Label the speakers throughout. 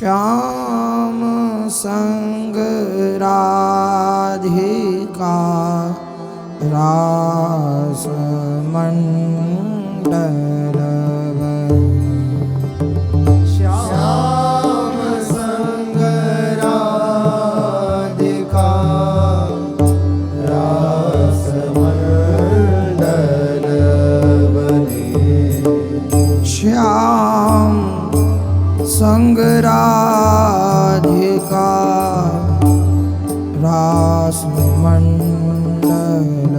Speaker 1: श्याम संग राधिका रास मंडल
Speaker 2: श्याम संग राधिका रास मंडल
Speaker 1: श्याम संग राधिका रास मंडल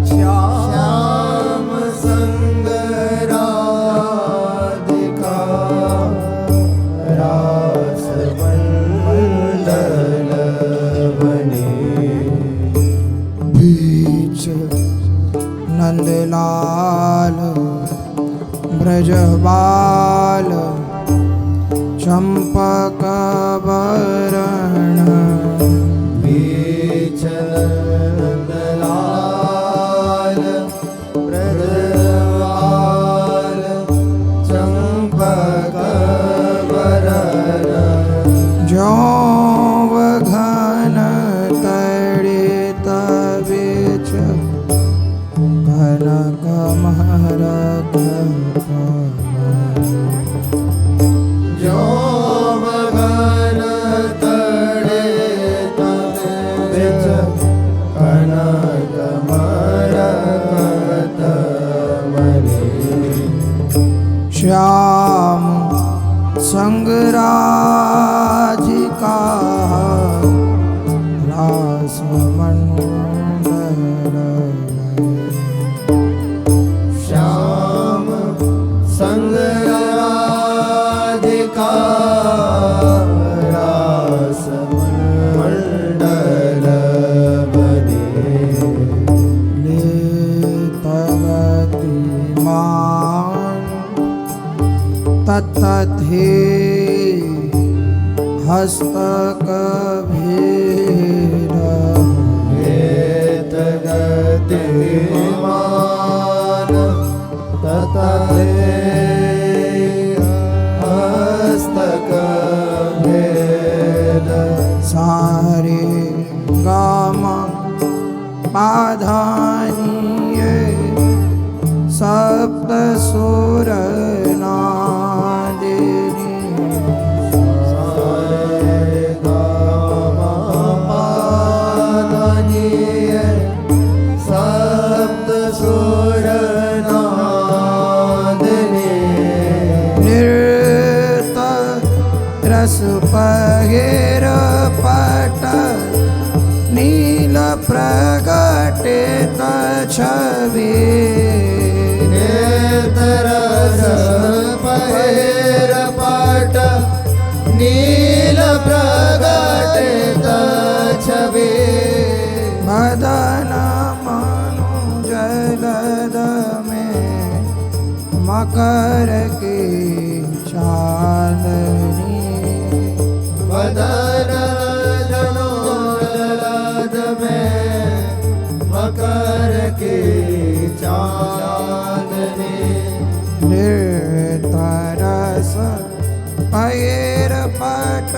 Speaker 2: श्याम संग राधिका रास मंडल बने
Speaker 1: बीच नंदलाल ब्रजबाल चंपक बरण
Speaker 2: बीच नंदलाल ब्रजबाल चंपक बरण
Speaker 1: जो घन तड़ित बीच कनक महरत
Speaker 2: जो मगन तड़े बिच कनक मरकत मरे
Speaker 1: श्याम संग राधिका रास मंडल
Speaker 2: श्याम संग राधिका रास मंडल बने
Speaker 1: लेतगति मान तत्तथे हस्तक भेद
Speaker 2: वेद गतिमान ततते हस्तक भेद
Speaker 1: सारे गाम पाधानीय सप्त सुर नादिनी
Speaker 2: सारे गाम पाधानीय सप्त सुर नादिनी
Speaker 1: नृत रस पहेर पट नील प्रगटित छवि
Speaker 2: नेत्ररस पहेर पट नील प्रगटित छवि
Speaker 1: मदन मनु जलद में मकर की चांदनी
Speaker 2: वदन जनो जलद में मकर की चांदनी
Speaker 1: नृतरस पहेर पट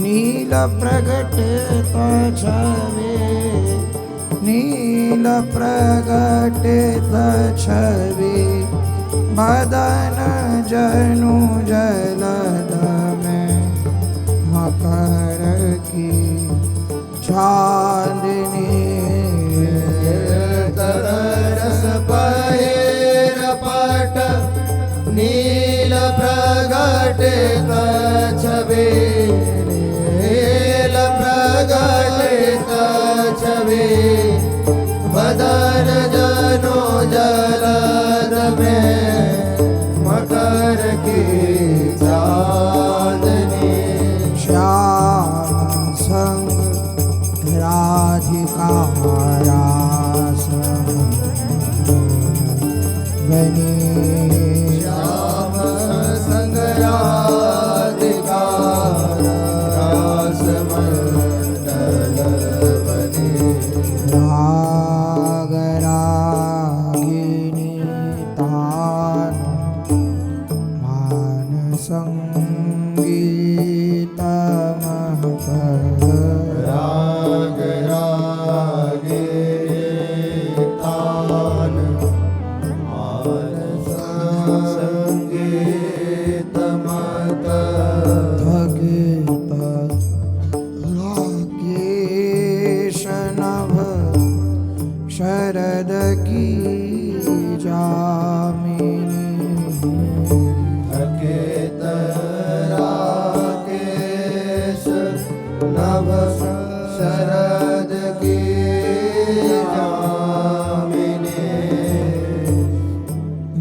Speaker 1: नील प्रगटित छवि नील प्रगटित छवि बदन जनु जलद में मकर की चांदनी
Speaker 2: तरस पहेर पट नील प्रगटित छवि नील प्रगटित छवि वदन जनो जलद में मकर की चांदनी
Speaker 1: श्याम संग राधिका रास बनी
Speaker 2: श्याम संग राधिका रास मंडल बने
Speaker 1: राग रागिनी तान संगीतमः
Speaker 2: राग रागे तान मानस संगीतमत
Speaker 1: भगीत रागेश नभ शरद की जामिनी
Speaker 2: अकेत राकेश नभ शरद की जामिनी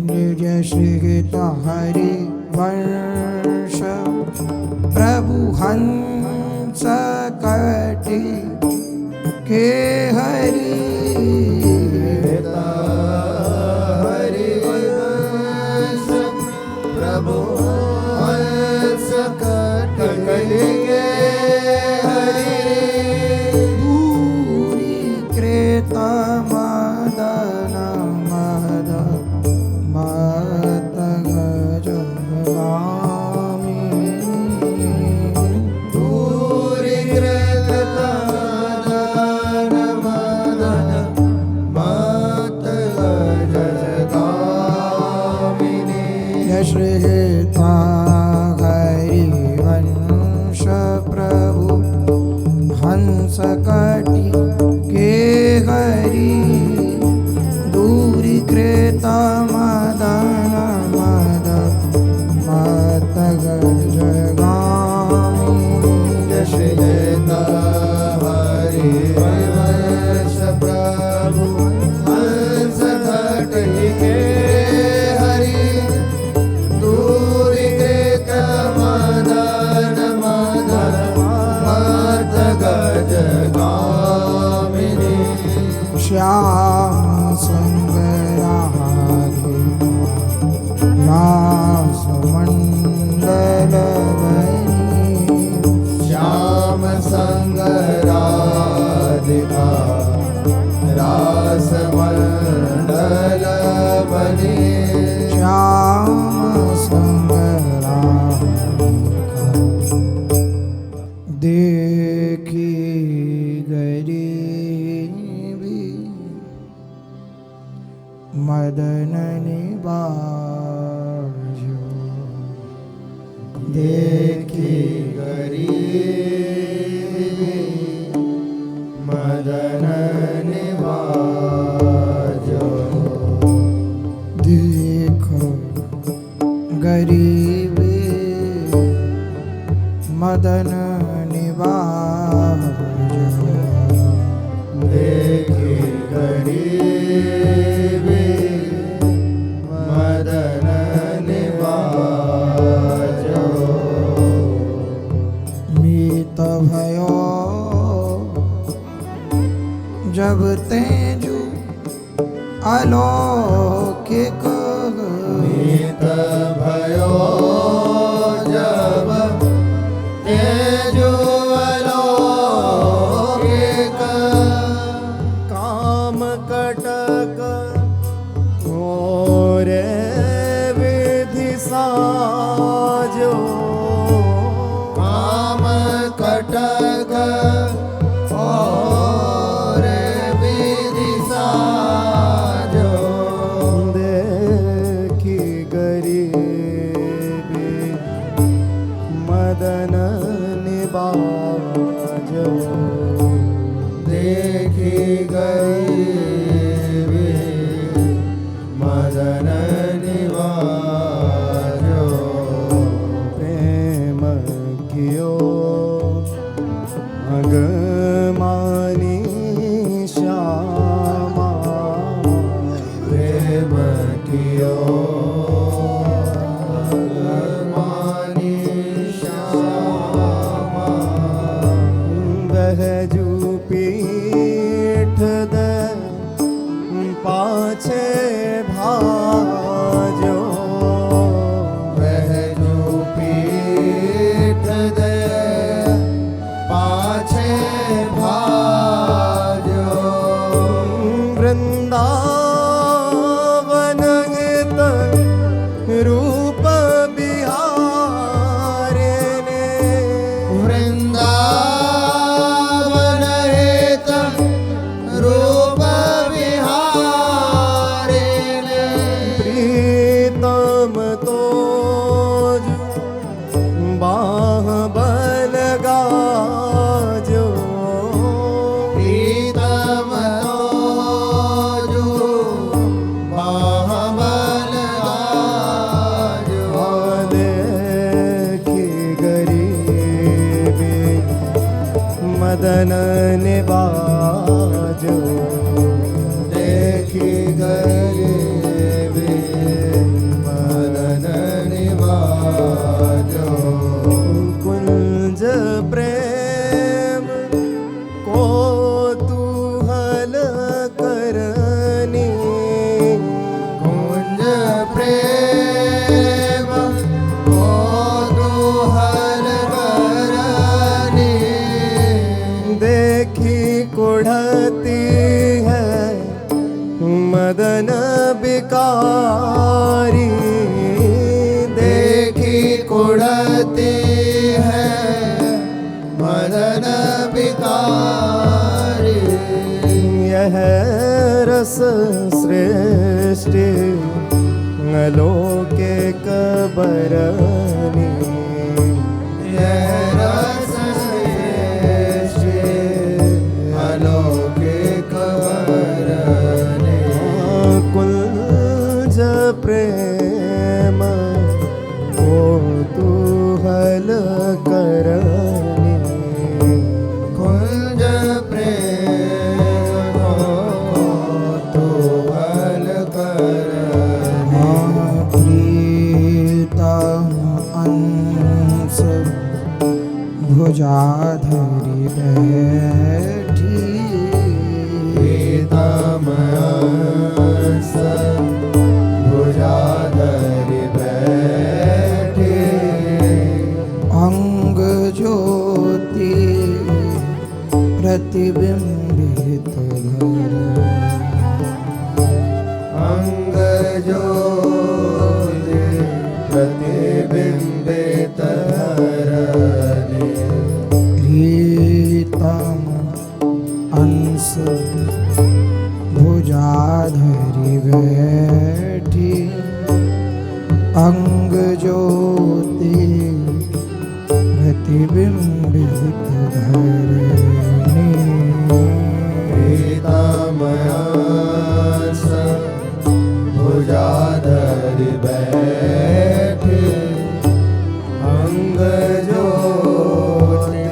Speaker 1: निज श्रीगीत हरि वंश प्रभु हंस कटी के हरि
Speaker 2: हरिवंश प्रभु हंस कटके हरि
Speaker 1: भूरि कृत मदन मद मत गज
Speaker 2: दूरि कृत मदन मदन मत गजगामिनी
Speaker 1: श्रीता हरिवंश प्रभु हंस कटी के हरि दूरी कृत मदन मद मत गजगामिनी
Speaker 2: श्रीता हरिवंश प्रभु हंस कटके हरि दूरि कृत मदन मदन मत गजगामिनी
Speaker 1: श्याम संग राधे रास मंडल
Speaker 2: श्याम संग राधिका रास मंडल बनी
Speaker 1: श्याम संग राधिका देखी गरीबी मदन निबाजो
Speaker 2: देखी गरीबी मदन निवाजो
Speaker 1: देख गरीबी मदन निबाजो
Speaker 2: देखी गरीबी मदन निवाजो
Speaker 1: मीत भयो जब तेजु अलौकिक
Speaker 2: मीत भयो जब तेजो अलौकिक काम कटक मोरे विधि साजो काम कटक और विधि साजो देखी गरीबी मदन निबाजो देखी गरीबी मदन निबाजो प्रेम कियो अगमानी श्यामा प्रेम कियो अगमानी श्यामा मदन निवाजो देखी गरीबी मदन निवाजो कुंज प्रेम कोतूहल करनी कुंज प्रेम कोतूहल करनी देखी कुढ़ती है मदन बिकारी देखी कुढ़ती है मदन बिकारी यह रस सृष्टि अलोके कबरनी यह रस सृष्टि अलोके कबरनी कुंज प्रेम कोतूहल करनी कुंज प्रेम कोतूहल करनी
Speaker 1: प्रीतम अंश भुजाधरी बैठी
Speaker 2: प्रीतम अंश भुजाधरी बैठी
Speaker 1: अंग ज्योति प्रतिबिंबित घर
Speaker 2: अंग ज्योति प्रतिबिंबित धरणी
Speaker 1: प्रीतम अंश भुजाधरी बैठी अंग ज्योति प्रतिबिंबित धरणी
Speaker 2: प्रीतम अंश भुजाधरी बैठी अंग ज्योति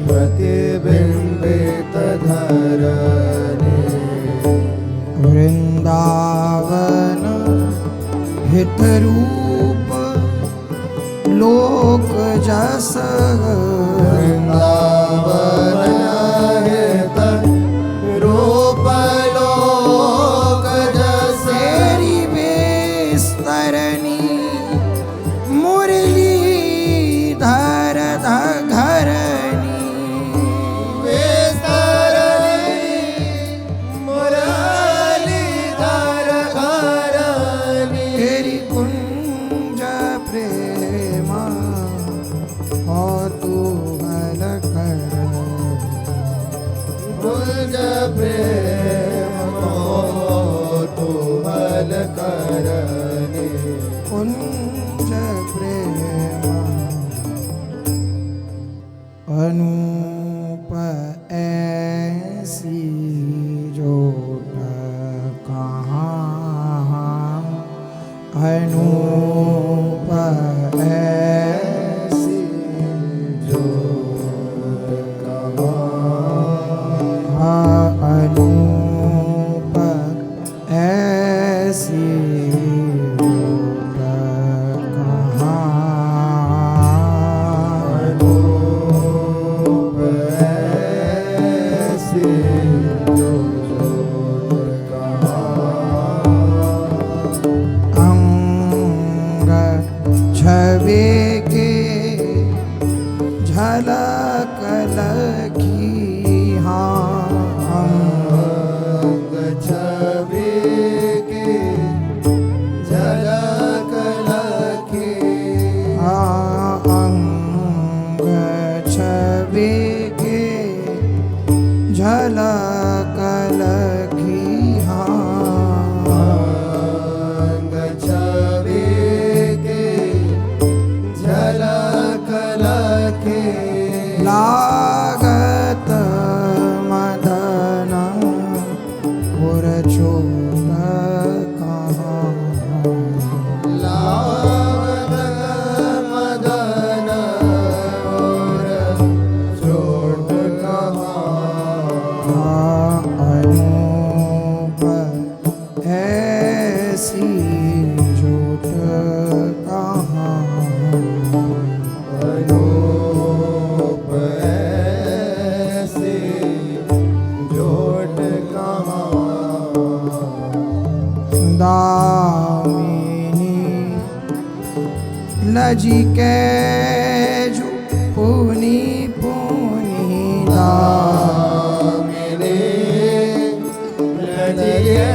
Speaker 2: प्रतिबिंबित धरणी
Speaker 1: वृंदावन हितरूप लोक जस
Speaker 2: वृंदावन हित रूप लोक जस
Speaker 1: तेरी बेस्तरनी मुरली धर घरनी
Speaker 2: मुरलीधर घरनी
Speaker 1: तेरी कुंज प्रेमा कौतूहल कर
Speaker 2: कुंज प्रेम कौतूहल करनी
Speaker 1: कुंज प्रेमा अनूप ऐसी जोट कहाँ अनूप ऐसी
Speaker 2: जोत कहाँ
Speaker 1: अनूप ऐसी जोट कहाँ
Speaker 2: अनूप ऐसी जोत कहाँ
Speaker 1: अंग छवि के झलक लगी हाँ
Speaker 2: अंग छवि की झलक लगी
Speaker 1: अंग छवि के झलक लगी
Speaker 2: अंग छवि की झलक लगी
Speaker 1: लागत मदन पुर छोड़ कहाँ
Speaker 2: लागत
Speaker 1: जी के जो पुनी पुनी
Speaker 2: दामिनी लजिए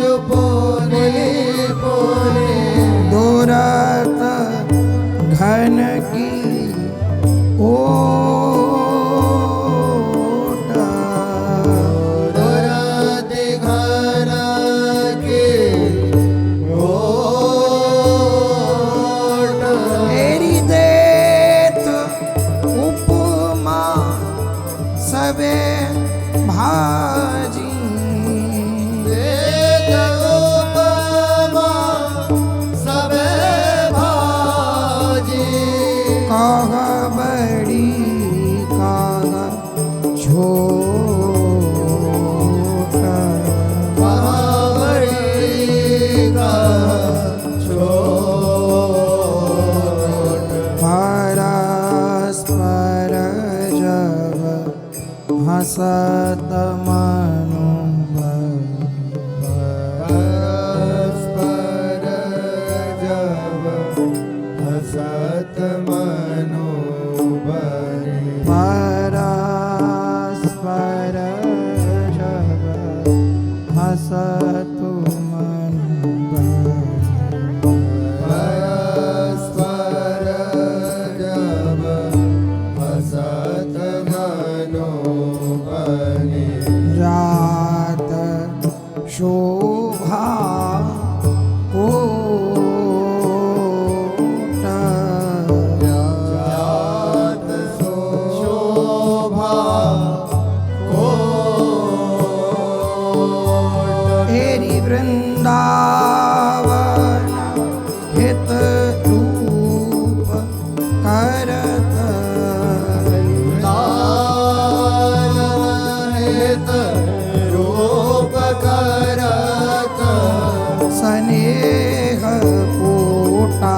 Speaker 2: जो पुनी पुनी
Speaker 1: दूरत घन की ओट
Speaker 2: दूरत घन की ओट
Speaker 1: तेरी देत उपमा सबे भाजी
Speaker 2: सबे भाजी
Speaker 1: कह बड़ी कह छोट
Speaker 2: बड़ी का छोट
Speaker 1: परस्पर जब हसत मनु
Speaker 2: परस्पर जब हसत मनो बने
Speaker 1: परस्पर जब हसत मनु
Speaker 2: परस्पर जब हसत मनो बने
Speaker 1: जात शोभा कोट
Speaker 2: जात शोभा कोट
Speaker 1: तेरी वृंदावन हित रूप करत
Speaker 2: हित रूप करत
Speaker 1: स्नेह पोटा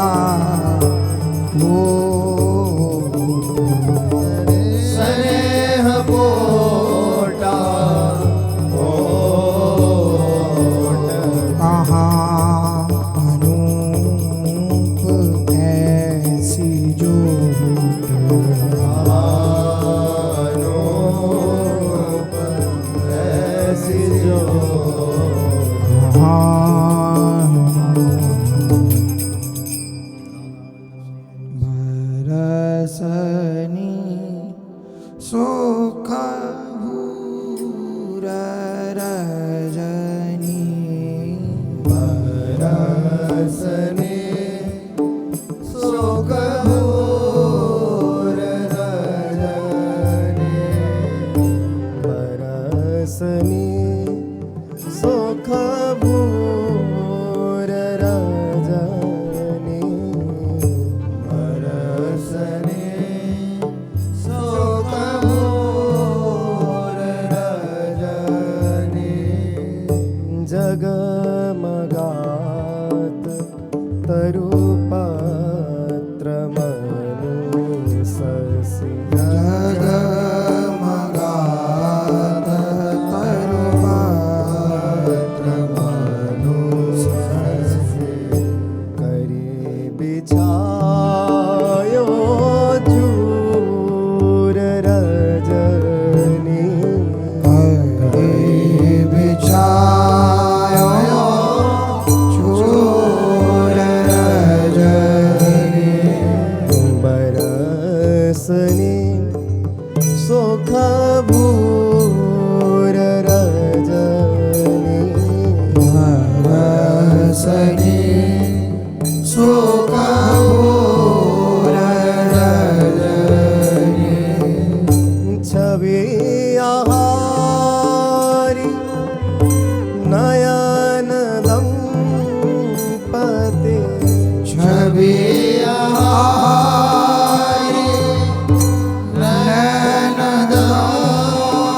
Speaker 2: स्नेह पोटा पोट
Speaker 1: कहाँ अनूप ऐसी जोट
Speaker 2: आनोप ऐसी जो
Speaker 1: बरसनी सुख भूर रजनी
Speaker 2: बरसने सुख भूर रजनी बरसने सुख भूर रजनी बरसने सुख भूर रजनी जगमगात तरुपत्र मनु ससी
Speaker 1: जगमगात तरुपत्र
Speaker 2: मनु ससी करी बिछायो चूर रजनी
Speaker 1: बिछायो चूर रजनी
Speaker 2: बरसनी सुख भूर रजनी
Speaker 1: बरसनी सुख भूर रजनी
Speaker 2: छवि आहारी नयन दंपति
Speaker 1: छवि आहारी नयन दंपति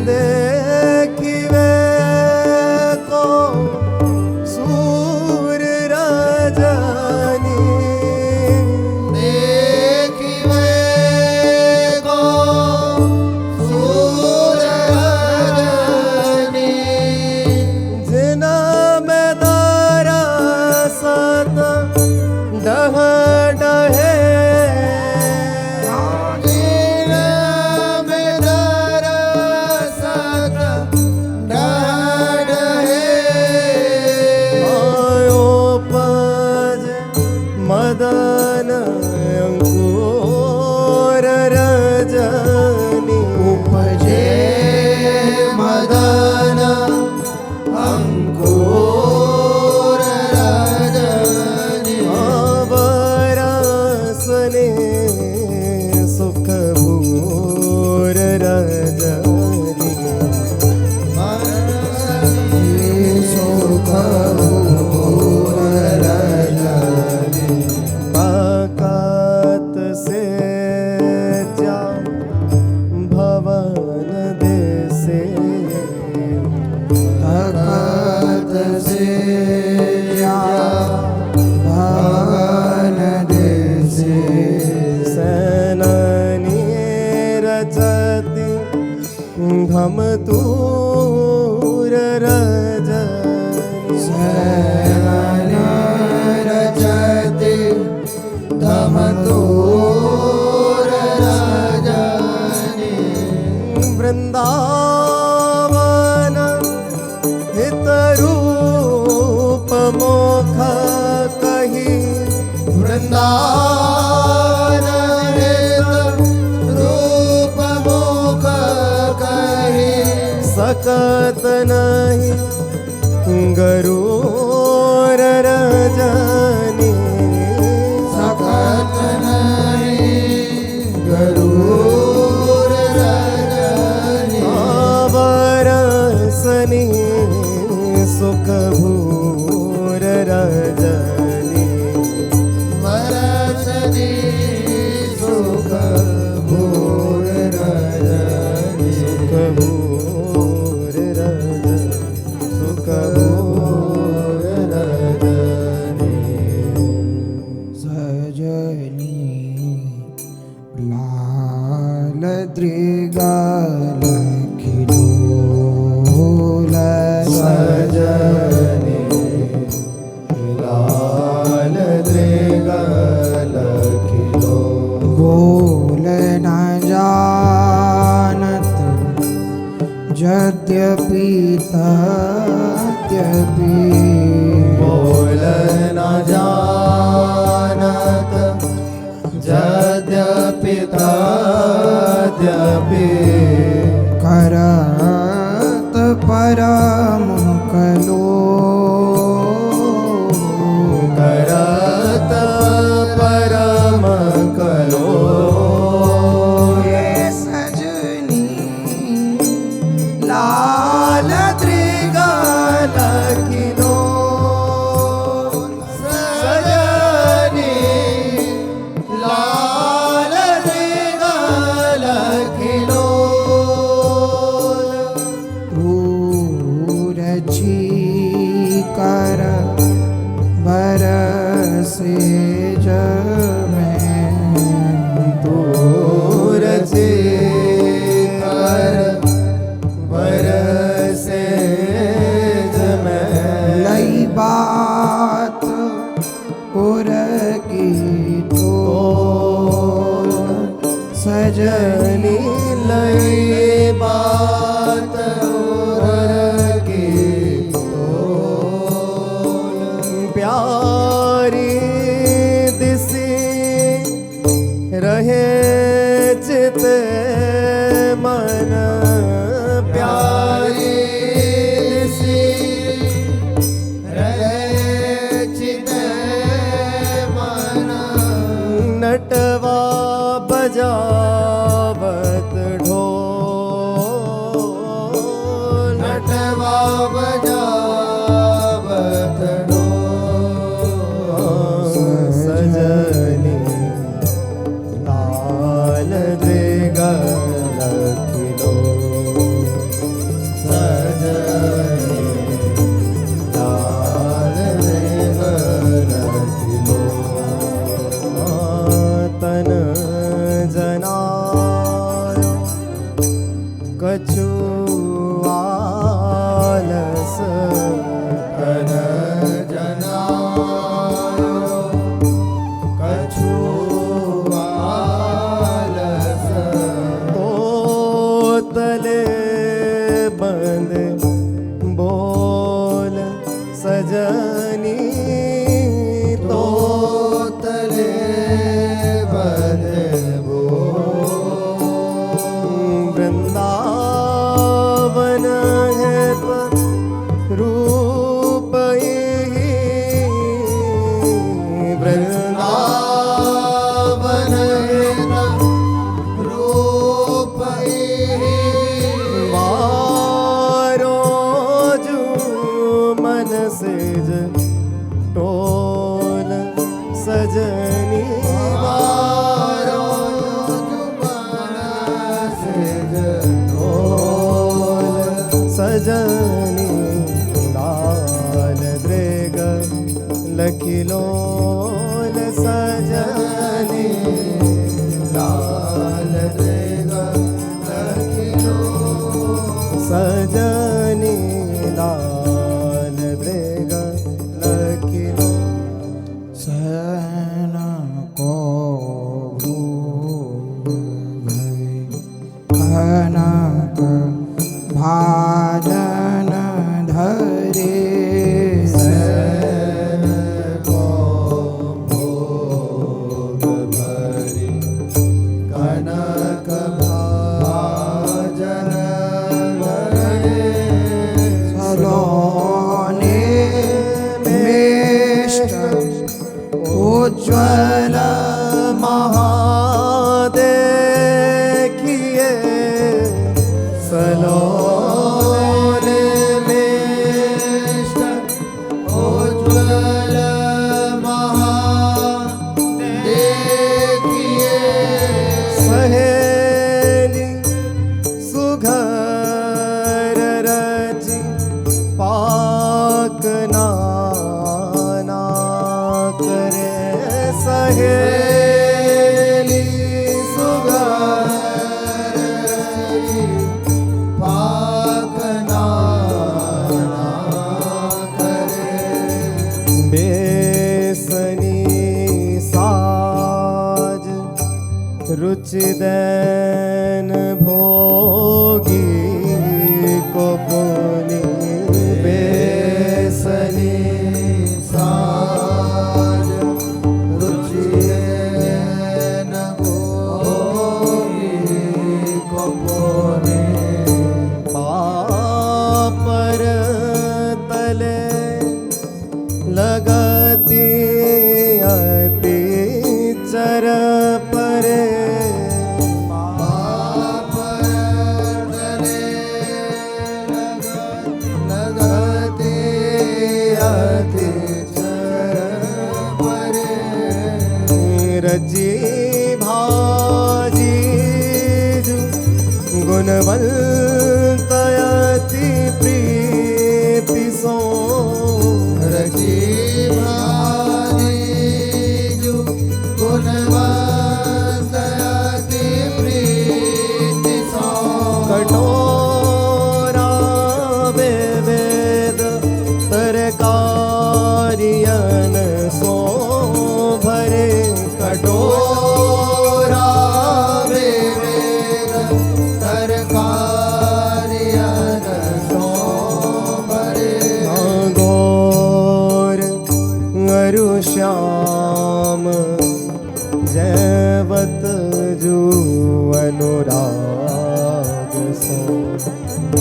Speaker 2: देखिवे को सूर रजनी देखिवे को सूर रजनी जिना में दरसत मदन अंकुर रजनी
Speaker 1: उपजे मदन अंकुर रजनी
Speaker 2: बरसने सुख भूर रजनी
Speaker 1: सुख भूर रजनी
Speaker 2: पाकात से जा भवन देसे
Speaker 1: भगत से या भवन देसे
Speaker 2: सेनानी रचति धमतूर रजनी
Speaker 1: सेनान रचति धमतूर रजनी
Speaker 2: वृंदावन हितरूप मोख कही
Speaker 1: वृंदावन रूप मुख कही
Speaker 2: सकत नहीं गरूर रजनी
Speaker 1: सकत नहीं गरूर रजनी
Speaker 2: बरसनी सुख भूर रजनी
Speaker 1: बरसनी सुख भूर रजनी
Speaker 2: सुख भूर रजनी सुख भूर रजनी
Speaker 1: सजनी लाल दृगाल खिलोल
Speaker 2: सजनी लाल दृगाल खिलो
Speaker 1: बोल न जानत यद्यपि तद्यपि
Speaker 2: बोल न जानत यद्यपि तद्यपि
Speaker 1: करत परम कलो
Speaker 2: करत परम कलो
Speaker 1: सजनी लाल दृगाल खिलो
Speaker 2: सजनी
Speaker 1: लाल दृगाल खिलो रची कर बरसे जमें
Speaker 2: दूर से कर बरसे जमै
Speaker 1: लई बात उर की तो सजनी
Speaker 2: जनी लई बात की प्यारी दिसी रहे चित मन प्यारी दिसी नटवा बजावत ढोल
Speaker 1: नटवा बजावत
Speaker 2: सजनी लाल दृगाल खिलो सजनी लाल दृगाल खिलो तन जना वृंदावन
Speaker 1: रूप
Speaker 2: वारो जू मन सेज टोल सजनी वारो सजनी लाल द्रेग लखिलोल सजनी लाल द्रेग सजनी लाल द्रेग लखिलो
Speaker 1: सन को कनक भाजन धरे
Speaker 2: कनक भाजन
Speaker 1: सलोने मेष्ट उज्ज्वल
Speaker 2: महादेखिए सलोने मेष्ट
Speaker 1: उज्ज्वल महादेखिए
Speaker 2: सहेली सुघर रची पाकना ना करे सहेली सुघर रची
Speaker 1: पाकना करे
Speaker 2: बेसनी साज रुचिदैन भोगी को पुनि बेसनी
Speaker 1: साज रुचिदैन भोगी कपोने
Speaker 2: पापर तले लगती अति चर परे
Speaker 1: लगते अति परे
Speaker 2: रची भाजी गुणवंतयति प्रीति सो
Speaker 1: रची भाजी गुणवंतयति प्रीति सो
Speaker 2: कटोरा वेद तरकारियन सो भरे
Speaker 1: कटोरा वेद तरकारियन सो भरे
Speaker 2: गौर अरु श्याम जैवत जू अनुराग सो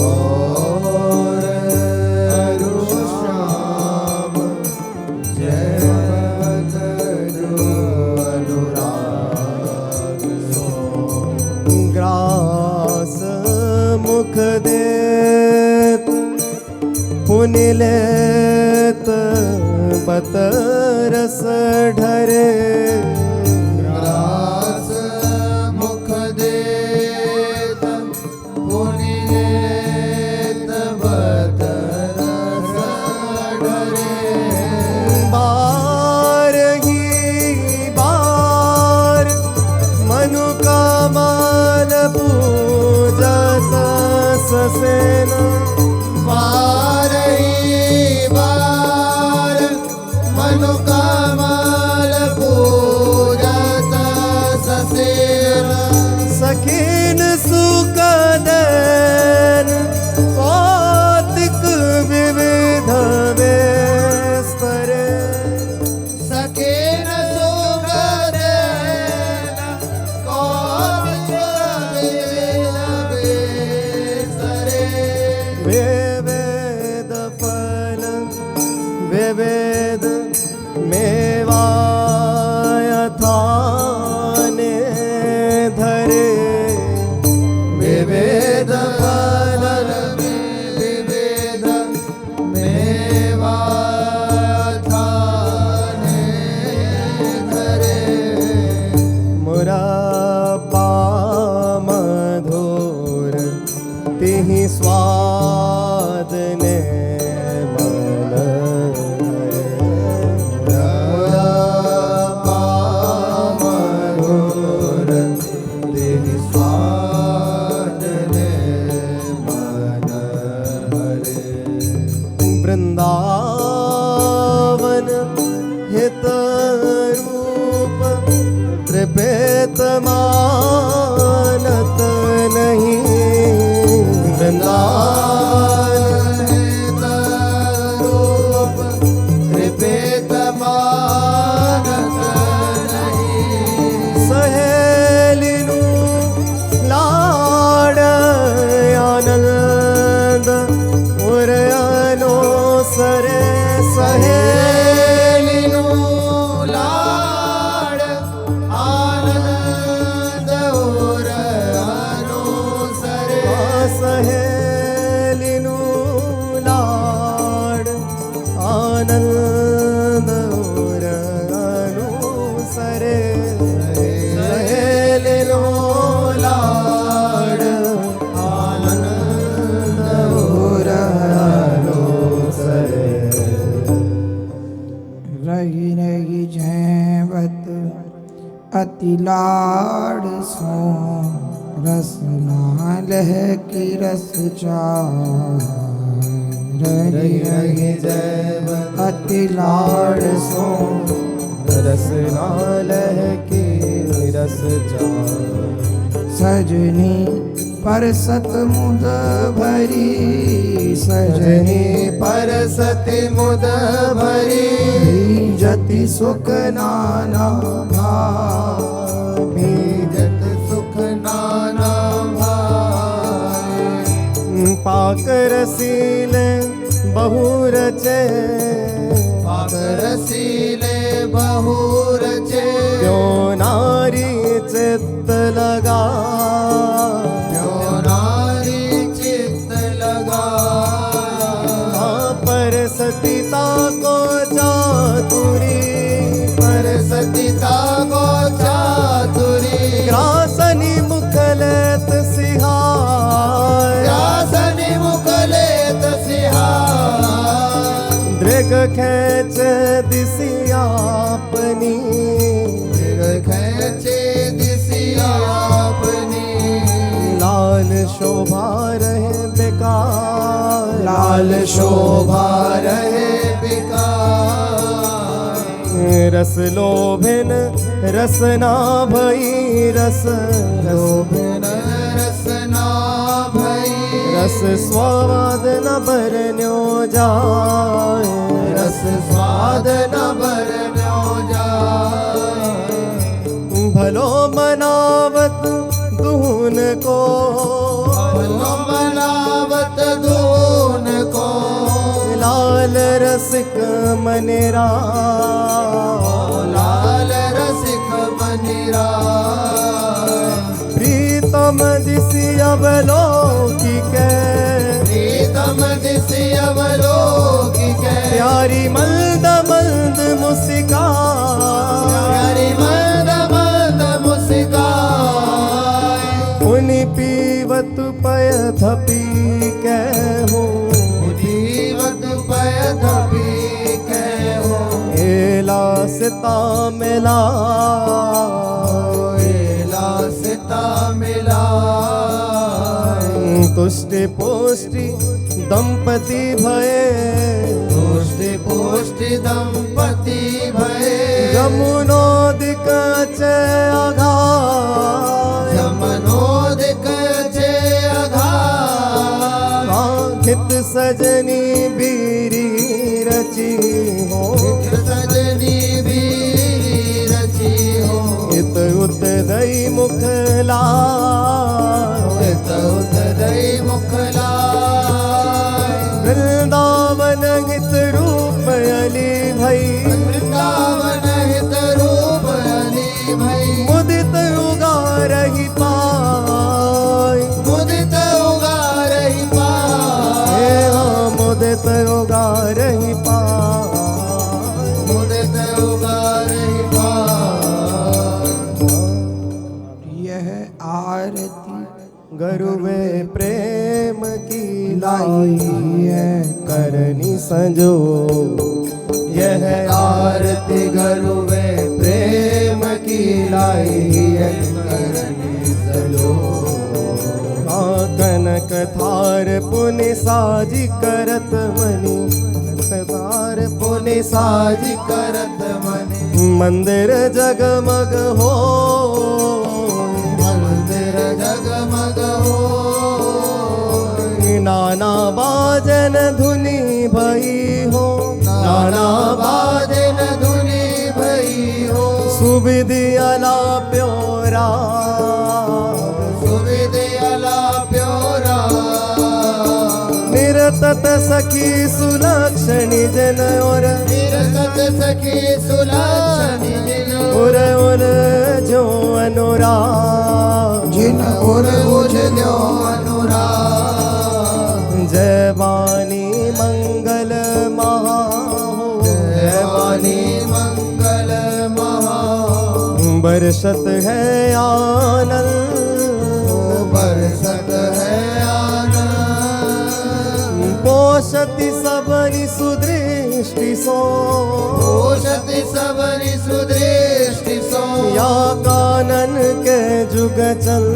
Speaker 1: और अरुश्याम जयवत जो अनुराग सो
Speaker 2: ग्रास मुख देत पुनिलेत बतरस ढरे
Speaker 1: ग्रास मुख देत पुनिलेत बतरस ढरे
Speaker 2: बार ही बार मनु कमल पूजत ससेन
Speaker 1: बार मनु कमल पूजत
Speaker 2: मधुर तिहि स्वाद ने मन
Speaker 1: मधुर तेहि स्वाद ने मन हरे।
Speaker 2: वृंदावन हित रूप त्रिपेत मानत नहीं। वृंदावन
Speaker 1: रूप त्रिपेत मानत नहीं।
Speaker 2: सहेलिनु लाड आनंद उरयानो सरे
Speaker 1: सहेलिनु लाड आनंद उर अनुसरे।
Speaker 2: सहेलिनु लाड आनंद उरयानो सरे।
Speaker 1: सहेलिनु लाड आनंद उर अनुसरे।
Speaker 3: रही रही जैवत अति लाड सो रसना लह की रस चाह। रही रही जैवत अति लाड सो
Speaker 2: रस नालह की रस चाह।
Speaker 3: सजनी परसत मुद भरी। सजनी
Speaker 1: परसति मुद भरी।
Speaker 3: जति सुख नाना भाव।
Speaker 1: जत सुख नाना भाए।
Speaker 2: पाक रसीले बहु रचे।
Speaker 1: पाक रसीले बहु रचे।
Speaker 2: क्यों नारी चित्त लगा।
Speaker 1: क्यों नारी चित्त लगा।
Speaker 2: पर सतीता को चातुरी।
Speaker 1: पर सतिता को चातुरी।
Speaker 2: ग्रासनी मुखलेत सिहार।
Speaker 1: व्यासनि मुकलेत सिहार।
Speaker 2: दृग खेच दिसियापनी।
Speaker 1: मृग खेचे दिसियापनी।
Speaker 2: लाल शोभा रहे बेकार।
Speaker 1: लाल शोभा रहे बेकार।
Speaker 2: रस लोभिन रसना भई। रस
Speaker 1: लोभिन रसना भई।
Speaker 2: रस स्वाद न बरन्यो जाए।
Speaker 1: रस स्वाद न बरन्यो जाए।
Speaker 2: भलो मनावत दून को।
Speaker 1: भलो मनावत दून को।
Speaker 2: लाल रसिक मनेरा।
Speaker 1: लाल रसिक मनिरा।
Speaker 2: प्रीतम दिसी अवलोकी के।
Speaker 1: प्रीतम दिसि अवलोकिके।
Speaker 2: प्यारी मल्द मल्द मुस्का।
Speaker 1: प्यारी मद मद मुस्काए।
Speaker 2: उनि पीवत पय धपी के हो।
Speaker 1: जीवत पय धपी के हो।
Speaker 2: एला सिता मिला।
Speaker 1: एला सिता मिला।
Speaker 2: तुष्टि पुष्टि दंपति भये।
Speaker 1: पुष्टि पुष्टि दंपति भये।
Speaker 2: यमुनोदिक चे अघाय।
Speaker 1: यमनोदिक चे अघाय।
Speaker 2: हित सजनी बीरी रची हो।
Speaker 1: सजनी बीरी रची हो।
Speaker 2: हित उत दई मुख लाय।
Speaker 1: हित उतरई मुख लाय।
Speaker 2: वृंदावन हित रूप अली भई।
Speaker 1: वृंदावन हित रूप अली भई।
Speaker 2: गरुवे प्रेम की
Speaker 3: लाई है
Speaker 2: करनी संजो।
Speaker 1: यह आरती गुरुवे प्रेम की लाई है करनी सजो।
Speaker 2: कनक थार पुनि साजी करत मनी, थार
Speaker 1: पुनि साजी करत मनि,
Speaker 2: मंदिर जगमग हो,
Speaker 1: मंदिर जगमग हो।
Speaker 2: नाना बाजन धुनी भई हो,
Speaker 1: नाना बाजन धुनी भई हो।
Speaker 2: सुविधि अलाप्यो राग,
Speaker 1: सुविधि अलाप्यो
Speaker 2: निरतत सखी सुलक्षणी जन और
Speaker 1: निरतत सखी सुलक्षणी जिन
Speaker 2: उर जो अनुराग।
Speaker 3: जिन उर
Speaker 1: उजल्यो अनुराग।
Speaker 2: जय वाणी मंगल महा हो,
Speaker 1: जय वाणी मंगल महा।
Speaker 2: बरसत है आनंद,
Speaker 1: बरसत है आनंद।
Speaker 2: पोषति सबनि सुदृष्टि सो,
Speaker 1: पोषति सबनि सुदृष्टि सो।
Speaker 2: या कानन के जुग चल,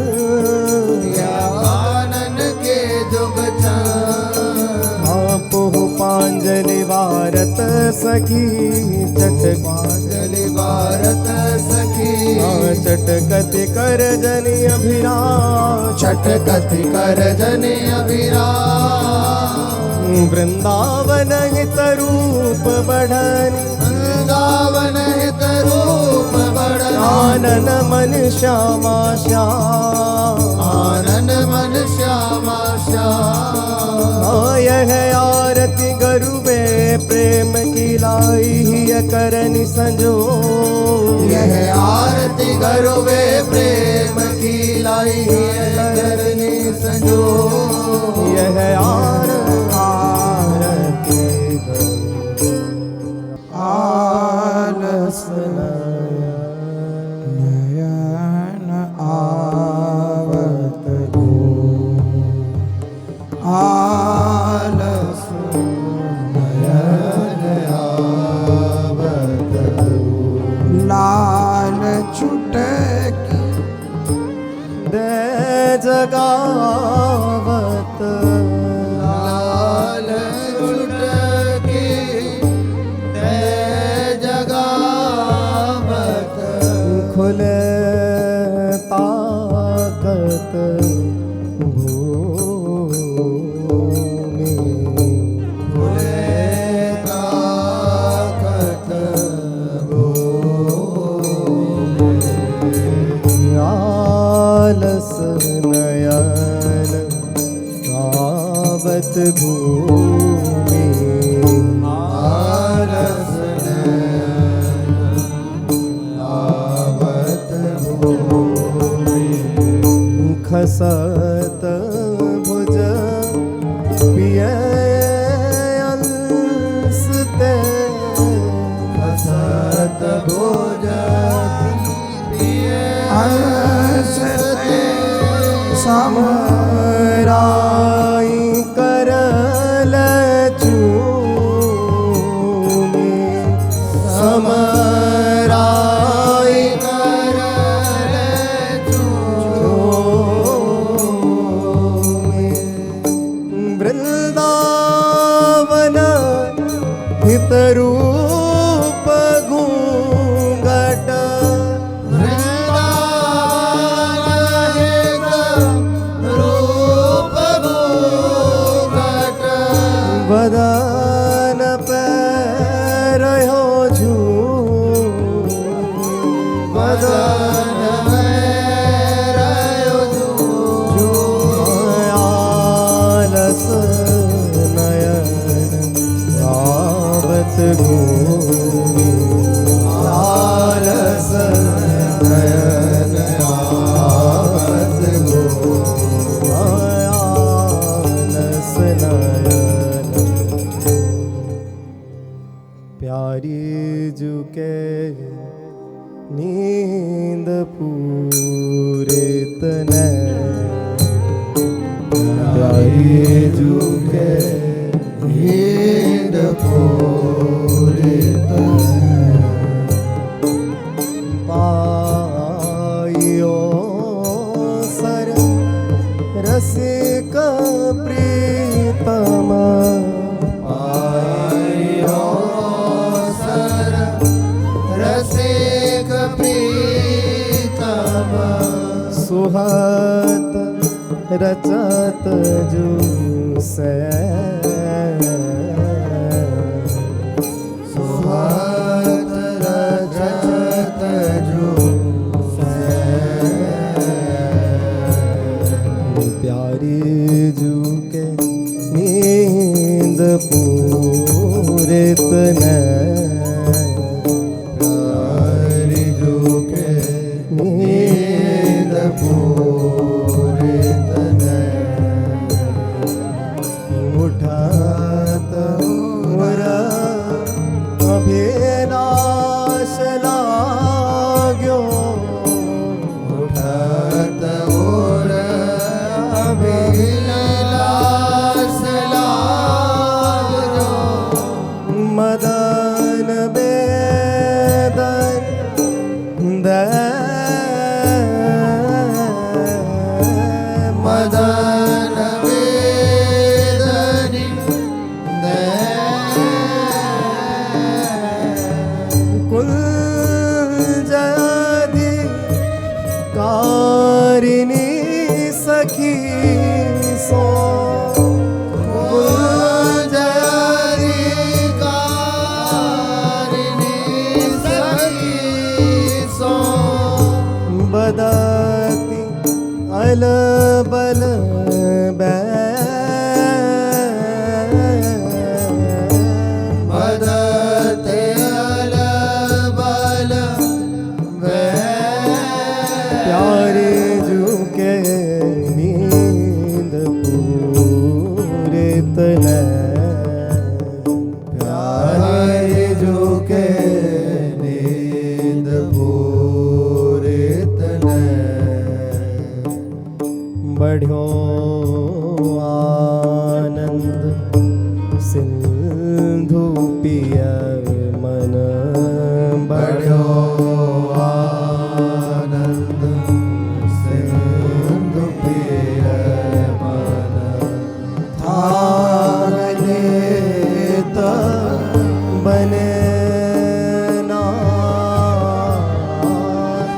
Speaker 1: या कानन के जुग
Speaker 2: आपो पांजलि भारत सखी चटक,
Speaker 1: पांजलि भारत सखी
Speaker 2: चटकति कर जनि अभिराम।
Speaker 1: चटकति कर जनि अभिराम।
Speaker 2: वृंदावन हित रूप बढ़नि,
Speaker 1: वृंदावन हित रूप बढ़नि।
Speaker 2: आनन मन श्यामा श्याम,
Speaker 1: आनन मन श्यामा श्याम।
Speaker 2: यह आरती गुरुवे प्रेम की लाई हिय करनि संजो।
Speaker 1: यह आरती गुरुवे प्रेम की लाई है करनी संजो।
Speaker 2: यह आरती
Speaker 3: आलस नयन आवत गो, आलस
Speaker 1: नयन आवत गो।
Speaker 3: लाल छुटकी
Speaker 2: दे जगावत,
Speaker 1: लाल छुटकी दे जगावत।
Speaker 2: खुले ताकत भूमि,
Speaker 1: खुले ताकत
Speaker 2: आलस नयन आवत भूमि।
Speaker 1: आलस आवत भूमि।
Speaker 2: खसत भुज पिय अंसते,
Speaker 1: खसत भोज प्रिय
Speaker 3: हंसते
Speaker 2: समराई करल चूमे,
Speaker 1: समराई करल
Speaker 2: चूमे। वृंदावन हित रूप घूंघट,
Speaker 1: वृंदावन हित रूप घूंघट।
Speaker 2: बदन पे रहो झू,
Speaker 1: बदन में रहो झू।
Speaker 2: आलस नयन आवत घूमि,
Speaker 1: आलस नयन आवत घूमि।
Speaker 2: आलस नयन प्यारी जुके नींद पूरित न पाइयो सर रसिक प्रीतम
Speaker 1: पायो सर रसिक प्रीतम
Speaker 2: सुहत रचत जूसे
Speaker 1: सुहत रचत जूसे
Speaker 2: प्यारी जू के नींद पूरित न
Speaker 1: प्यारी जो के नींद पूरित ने
Speaker 2: उठत मोर अभिलाष लाग्यो
Speaker 1: उठत और अभिलाष लागो
Speaker 2: मदन वेदन
Speaker 1: मदन वेदनी
Speaker 2: कुंजधि कारिणी सखी सो बदती अलबल
Speaker 1: बदते अलबल
Speaker 2: प्यारे झुके नींद पूरित न
Speaker 1: प्यारे जो के नींद पूरित ने
Speaker 2: बढ़्यो आनंद सिंधु पिय मन
Speaker 1: बढ़्यो आनंद सिंधु पिय मन
Speaker 2: थाने बने ना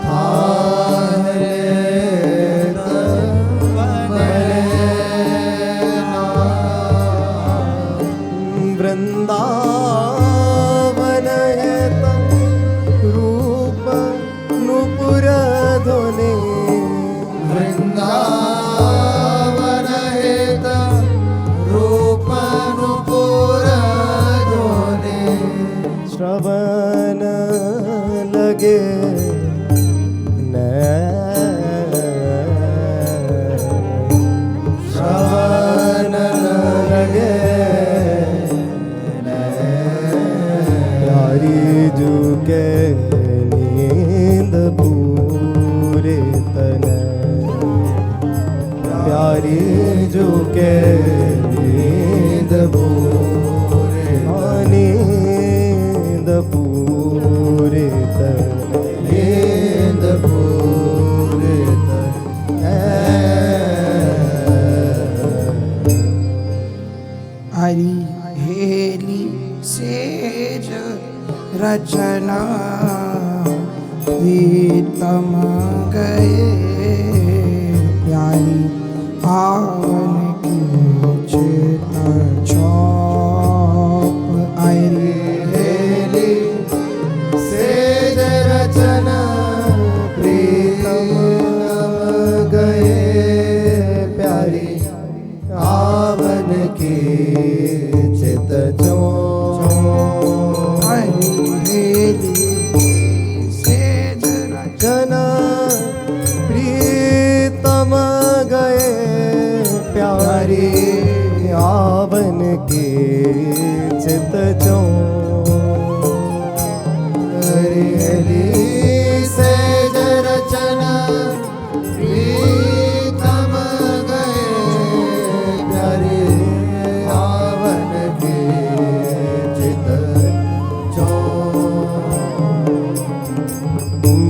Speaker 1: थान लेत बने ना
Speaker 2: वृंदावन हेत रूप नुपुर ध्वनि
Speaker 1: वृंदावन हेत रूप नुपुर ध्वनि
Speaker 2: श्रवण लगे न
Speaker 1: श्रवण लगे
Speaker 2: प्यारी झुके नींद पूरित न प्यारी झुके
Speaker 1: नींद पूरे
Speaker 2: नींद पूरित
Speaker 1: नींद पूरित
Speaker 3: हरि हेली सेज रचना प्रीतम गए प्यारी आवन की चित छाप आई
Speaker 1: हेली सेज रचना प्रीतम गए प्यारी आवन की चित जो
Speaker 3: हरि हेली सेज रचना
Speaker 2: जन प्रीतम गए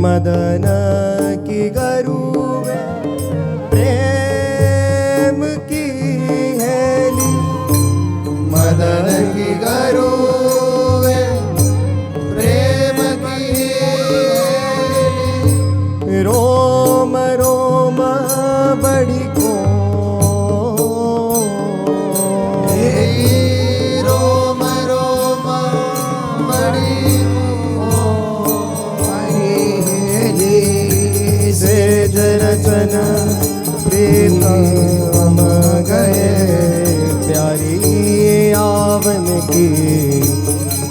Speaker 2: मदन की गरुवे प्रेम की हेली,
Speaker 1: मदन की गरुवे प्रेम की हेली।
Speaker 2: रोम रोम बड़ी को
Speaker 1: रोम रोम बड़ी
Speaker 2: सेज रचन प्रीतम गए प्यारी आवन की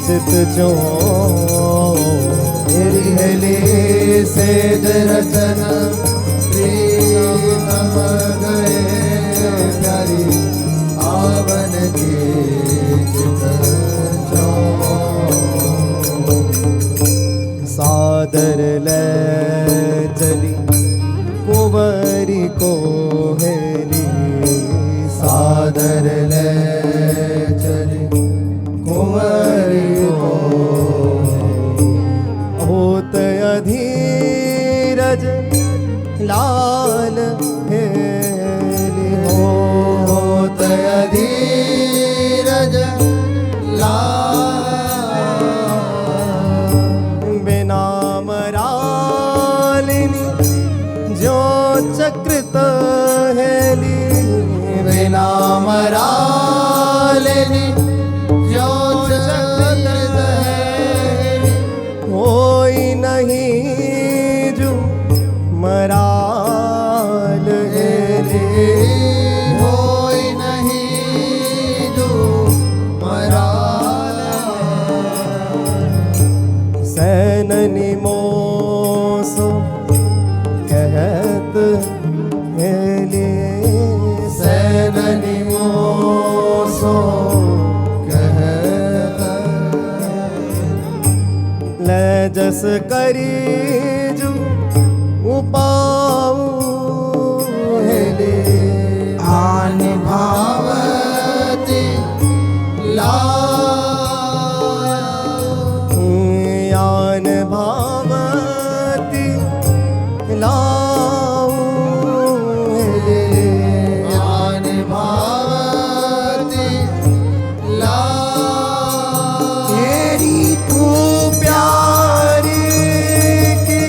Speaker 2: चित जो
Speaker 1: मेरी हेली सेज रचन प्रीतम गए प्यारी आवन की चित जो।
Speaker 2: सादर ले चली कुंवरी को हेली,
Speaker 1: सादर ले चली कुंवरी को
Speaker 2: होत अधीरज लाल हेली
Speaker 1: होत अधीरज
Speaker 2: बिना मरालिनी जो चकृत हेली,
Speaker 1: बिना मरालिनी जो चकृत हेली।
Speaker 2: कोई नहीं जो मराल हेली,
Speaker 1: कोई नहीं जो मराल
Speaker 2: सैननी मोस कहत हेली,
Speaker 1: सैननी मोसो कहत
Speaker 2: ले जस करी जो उपाऊ हेली,
Speaker 1: आन भावती
Speaker 2: यान भावती लाऊ हेली,
Speaker 1: आन भावती
Speaker 3: तेरी तू
Speaker 2: प्यारी की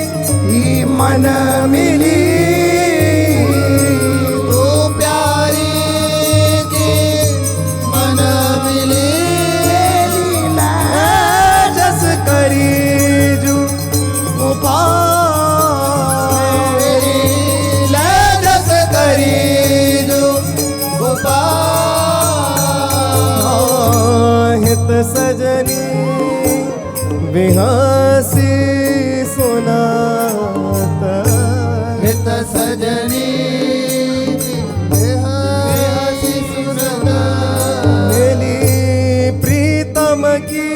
Speaker 3: मन मिली
Speaker 1: तो प्यारी की मन मिली।
Speaker 2: जस करी जो
Speaker 1: मेरी ले जस करी जो
Speaker 2: हित सजनी बिहासी सुनात,
Speaker 1: हित सजनी हसी सुनता।
Speaker 2: मिली प्रीतम की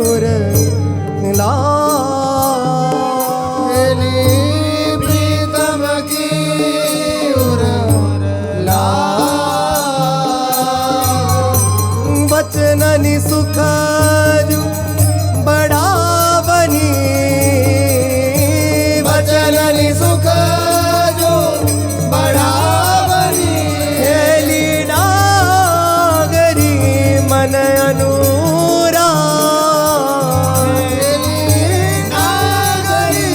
Speaker 2: उर ला
Speaker 1: हेली प्रीतम की उर ला।
Speaker 2: बचननि सुख जो बड़ा बनी,
Speaker 1: बचननि सुख जो बड़ा बनी।
Speaker 2: हेली डागरी मन अनुराग,
Speaker 1: हेली नागरी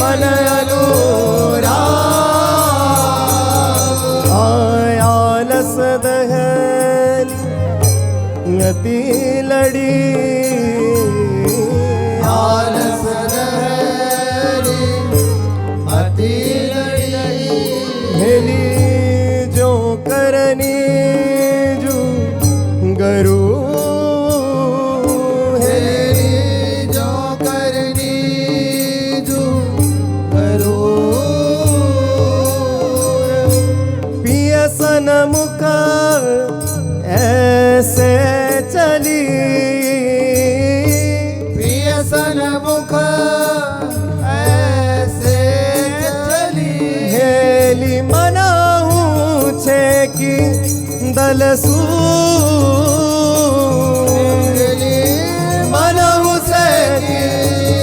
Speaker 2: मन अनुराग। आयालस दहली यति लड़ी,
Speaker 1: आलस दहली अति लड़ी।
Speaker 2: हेली जो करनी जो गरु
Speaker 1: हेली जो करनी जो करो।
Speaker 2: पियसन मुख ऐसे चली,
Speaker 1: पियसन मुख ऐसे चली।
Speaker 2: हेली मनाहू छे की दलसू
Speaker 1: मनहु से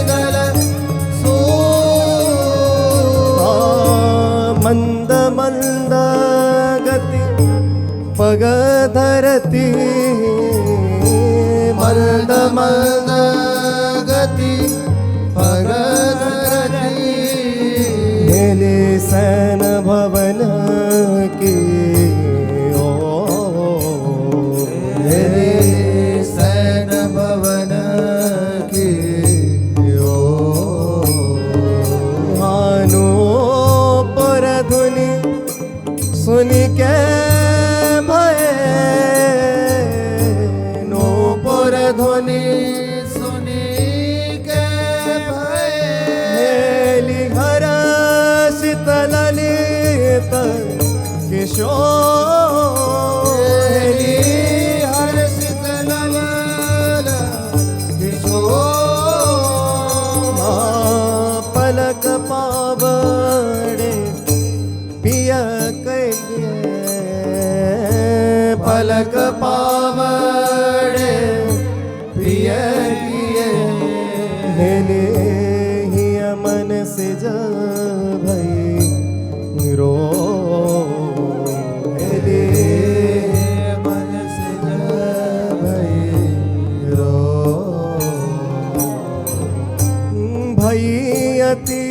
Speaker 1: दल सू
Speaker 2: गती
Speaker 1: मर्द मर्द गती भगत रती
Speaker 2: हेली सैन भवन की ओ
Speaker 1: मेरे सैन भवन की ओ
Speaker 2: भानु पर धुनि सुनि के भय नो
Speaker 1: पुर ध्वनि सुनी के भय
Speaker 2: हेली घर शीतलित किशोर
Speaker 1: हर्षित ललल किशोर
Speaker 2: पलक पावड़े पिया कहिए
Speaker 1: पलक पावड़े प्रिय किए
Speaker 2: हेले ही मन से जब भई रो हेले
Speaker 1: मन से भई रो
Speaker 2: भई अति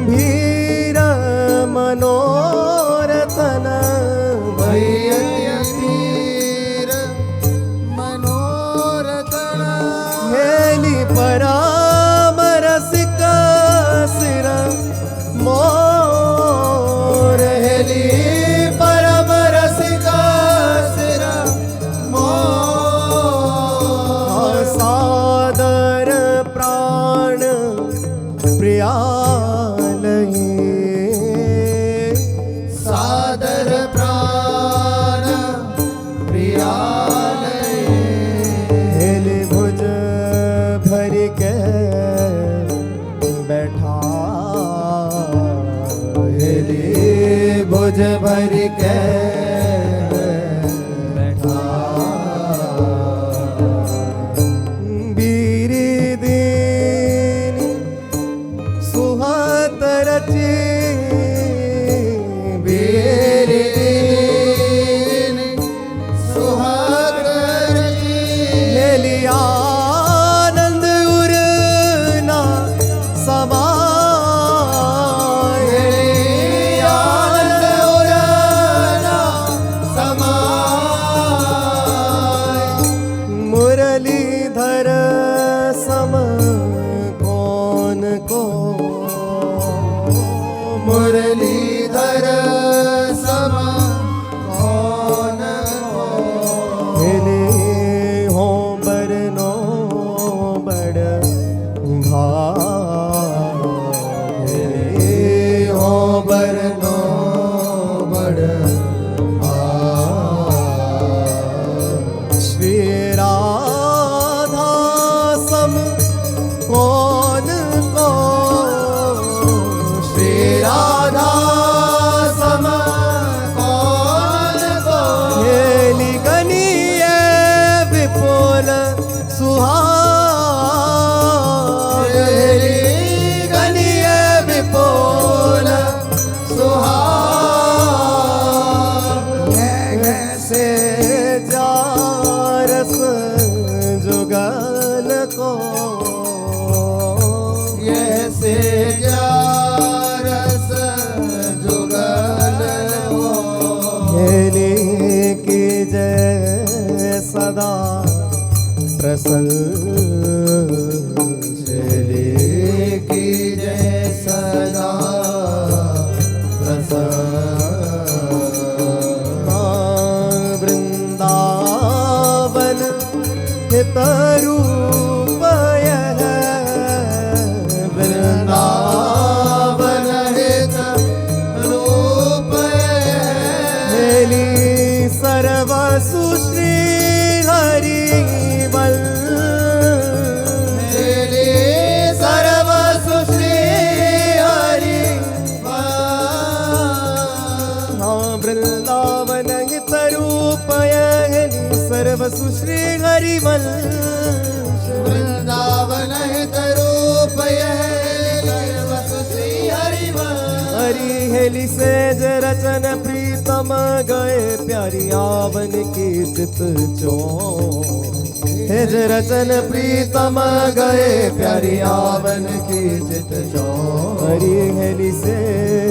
Speaker 2: भीर मनोरथन
Speaker 1: तीर मनोरथन
Speaker 2: हेली परामरसिक सिर मोर हेली
Speaker 1: परम रसिका सिर मोर
Speaker 2: सादर प्राण प्रियालये
Speaker 1: सादर प्राण प्रियालय
Speaker 2: हेली भुज भर के बैठा
Speaker 1: हेली भुज भर के बैठा
Speaker 2: बीर दीन सुहात रची
Speaker 1: वीर दीन सुहाग रची
Speaker 2: हेली आनंद उरना समाय
Speaker 1: हेली आनंद उराना समाय
Speaker 2: मुरलीधर सम कौन को
Speaker 1: मुरलीधर सम कौन को
Speaker 2: हेले हो बरनो बड़ भा
Speaker 1: हेली हो बरनो बड़
Speaker 2: श्री राधा सम कौन को
Speaker 1: श्री राधा सम कौन को
Speaker 2: हेली गनीय विपुल सुहाग
Speaker 1: हेली गनीय विपुल सुहाग
Speaker 2: से जारस जुगल को
Speaker 1: यह से जारस जुगल हो
Speaker 2: हेली की जय सदा प्रसन्न
Speaker 1: चले की जय सदा प्रसन्न
Speaker 2: वृंदावन हितरूपय
Speaker 1: वृंदावन हित रूप
Speaker 2: हेली सर्वसु श्री हरिवल
Speaker 1: तेरे सर्व सुश्री हरि
Speaker 2: वृंदावन हितरूपय हेली सर्वसु श्री हरिवल
Speaker 1: वृंदावन हित रूप यह सर्व सुश्री हरि
Speaker 2: हरि हेली सेज रचन प्रीतम गए प्यारी आवन की चित चो हेज रचन प्रीतम गए प्यारी आवन की चित चो हरी हेली से